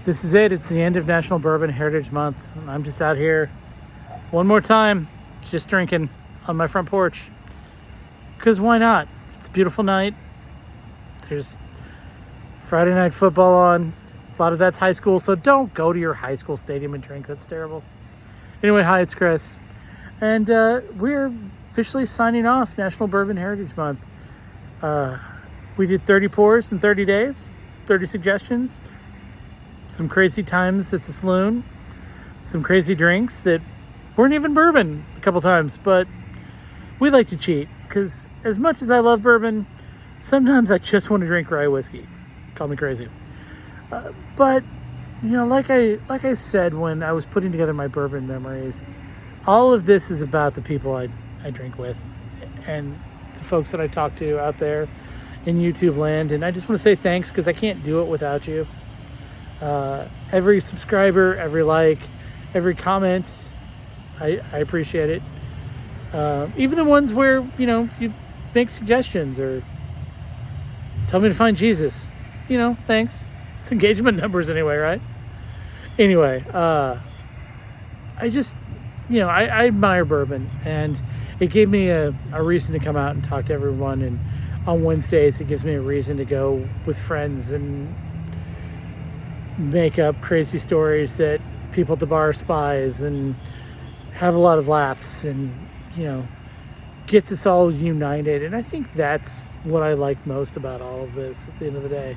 This is it. It's the end of National Bourbon Heritage Month. I'm just out here one more time, just drinking on my front porch. Because why not? It's a beautiful night. There's Friday night football on. A lot of that's high school, so don't go to your high school stadium and drink. That's terrible. Anyway, hi, it's Chris. And we're officially signing off National Bourbon Heritage Month. We did 30 pours in 30 days, 30 suggestions, some crazy times at the saloon, some crazy drinks that weren't even bourbon a couple times, but we like to cheat because as much as I love bourbon, sometimes I just want to drink rye whiskey. Call me crazy. But, you know, like I said when I was putting together my bourbon memories, all of this is about the people I drink with and the folks that I talk to out there in YouTube land. And I just want to say thanks because I can't do it without you. Every subscriber, every like, every comment, I appreciate it. Even the ones where, you know, you make suggestions or tell me to find Jesus. You know, thanks. It's engagement numbers anyway, right? Anyway, I just, you know, I admire bourbon, and it gave me a reason to come out and talk to everyone. And on Wednesdays, it gives me a reason to go with friends and make up crazy stories that people at the bar spies and have a lot of laughs and, you know, gets us all united. And I think that's what I like most about all of this at the end of the day.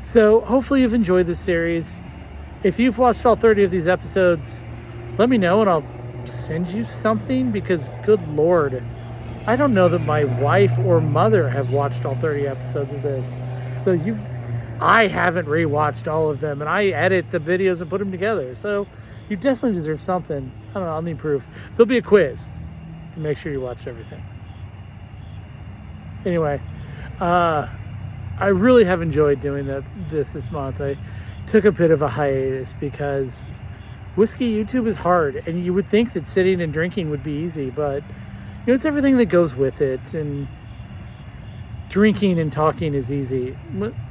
So hopefully you've enjoyed this series. If you've watched all 30 of these episodes, let me know and I'll send you something, because good Lord, I don't know that my wife or mother have watched all 30 episodes of this. So I haven't rewatched all of them, and I edit the videos and put them together. So you definitely deserve something. I don't know, I'll need proof. There'll be a quiz to make sure you watched everything. Anyway, I really have enjoyed doing this month. I took a bit of a hiatus because whiskey YouTube is hard, and you would think that sitting and drinking would be easy, but you know, it's everything that goes with it. And drinking and talking is easy.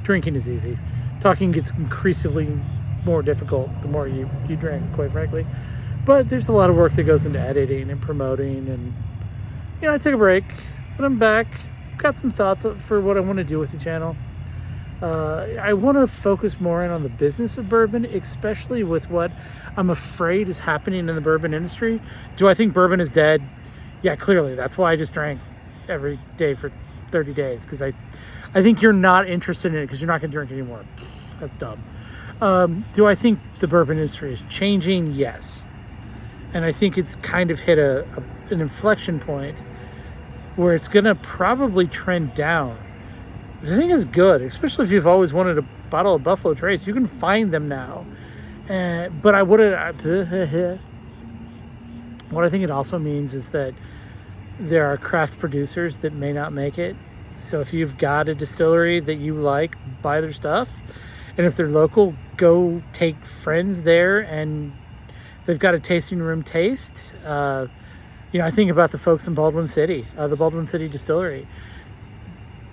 Drinking is easy. Talking gets increasingly more difficult the more you drink, quite frankly. But there's a lot of work that goes into editing and promoting. And, you know, I took a break, but I'm back. Got some thoughts for what I want to do with the channel. I want to focus more in on the business of bourbon, especially with what I'm afraid is happening in the bourbon industry. Do I think bourbon is dead? Yeah, clearly. That's why I just drank every day for 30 days, because I think you're not interested in it because you're not going to drink anymore. That's dumb. Do I think the bourbon industry is changing? Yes. And I think it's kind of hit an inflection point where it's going to probably trend down. The thing is good, especially if you've always wanted a bottle of Buffalo Trace. You can find them now. But what I think it also means is that there are craft producers that may not make it. So if you've got a distillery that you like, buy their stuff. And if they're local, go take friends there, and they've got a tasting room taste. You know, I think about the folks in Baldwin City, the Baldwin City Distillery.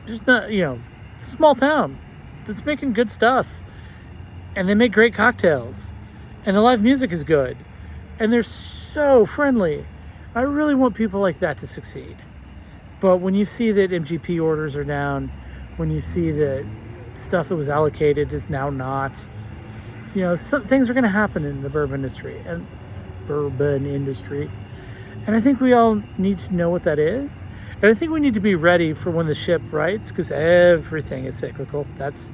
There's not, you know, it's a small town that's making good stuff, and they make great cocktails, and the live music is good, and they're so friendly. I really want people like that to succeed. But when you see that MGP orders are down, when you see that stuff that was allocated is now not, you know, things are going to happen in the bourbon industry. And I think we all need to know what that is. And I think we need to be ready for when the ship rights, because everything is cyclical. That's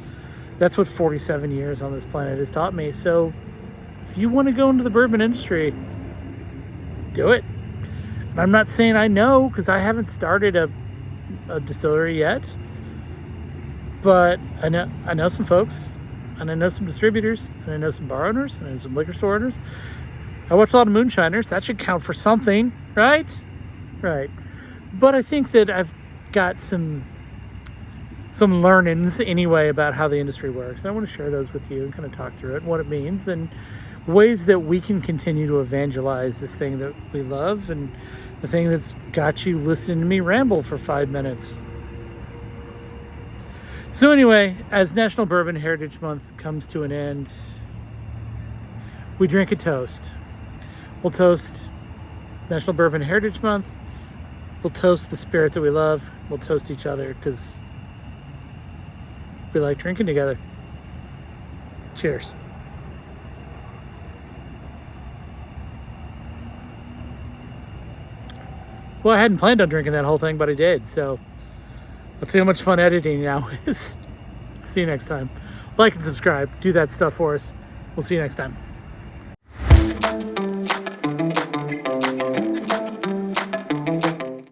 what 47 years on this planet has taught me. So if you want to go into the bourbon industry, do it. And I'm not saying I know, because I haven't started a distillery yet. But I know some folks, and I know some distributors, and I know some bar owners, and I know some liquor store owners. I watch a lot of moonshiners. That should count for something, right? Right. But I think that I've got some learnings anyway about how the industry works. And I want to share those with you and kind of talk through it, what it means, and ways that we can continue to evangelize this thing that we love, and the thing that's got you listening to me ramble for 5 minutes. So anyway, as National Bourbon Heritage Month comes to an end, we drink a toast. We'll toast National Bourbon Heritage Month. We'll toast the spirit that we love. We'll toast each other because we like drinking together. Cheers. Well, I hadn't planned on drinking that whole thing, but I did. So let's see how much fun editing now is. See you next time. Like and subscribe. Do that stuff for us. We'll see you next time.